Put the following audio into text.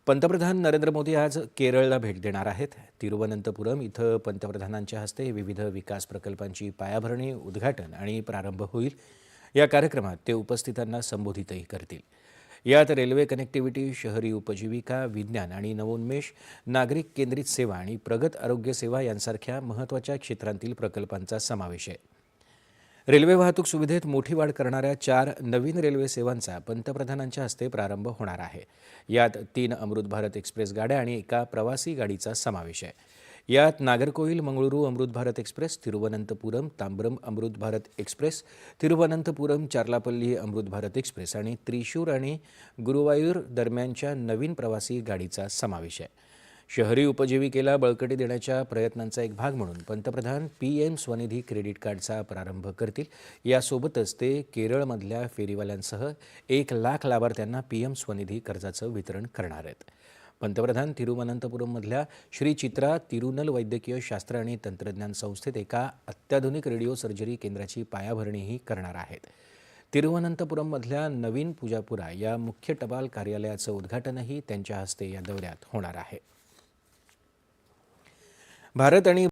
पंतप्रधान नरेंद्र मोदी आज केरळला भेट देणार आहेत. तिरुवनंतपुरम इथं पंतप्रधानांच्या हस्ते विविध विकास प्रकल्पांची पायाभरणी, उद्घाटन आणि प्रारंभ होईल. या कार्यक्रमात ते उपस्थितांना संबोधितही करतील. यात रेल्वे कनेक्टिव्हिटी, शहरी उपजीविका, विज्ञान आणि नवोन्मेष, नागरिक केंद्रित सेवा आणि प्रगत आरोग्य सेवा यांसारख्या महत्त्वाच्या क्षेत्रांतील प्रकल्पांचा समावेश आहे. रेल्वे वाहतूक सुविधेत मोठी वाढ करणाऱ्या 4 नवीन रेल्वे सेवांचा पंतप्रधानांच्या हस्ते प्रारंभ होणार आहे. यात 3 अमृत भारत एक्सप्रेस गाड्या आणि एका प्रवासी गाडीचा समावेश आहे. यात Nagercoil Mangaluru Amrit Bharat express, Thiruvananthapuram Tambaram Amrit Bharat express, Thiruvananthapuram चार्लापल्ली Amrit Bharat express आणि त्रिशूर आणि गुरुवायूर दरम्यानच्या नवीन प्रवासी गाडीचा समावेश आहे. शहरी उपजीविकेला बळकटी देण्याच्या प्रयत्नांचा एक भाग म्हणून पंतप्रधान PM स्वनिधी क्रेडिट कार्डचा प्रारंभ करतील. यासोबतच ते केरळमधल्या फेरीवाल्यांसह 1 लाख लाभार्थ्यांना PM स्वनिधी कर्जाचं वितरण करणार आहेत. पंतप्रधान तिरुवनंतपुरममधल्या श्री चित्रा तिरुनल वैद्यकीय शास्त्र आणि तंत्रज्ञान संस्थेत एका अत्याधुनिक रेडिओ सर्जरी केंद्राची पायाभरणीही करणार आहेत. तिरुवनंतपुरममधल्या नवीन पूजापुरा या मुख्य टपाल कार्यालयाचं उद्घाटनही त्यांच्या हस्ते या दौऱ्यात होणार आहे. भारत आणि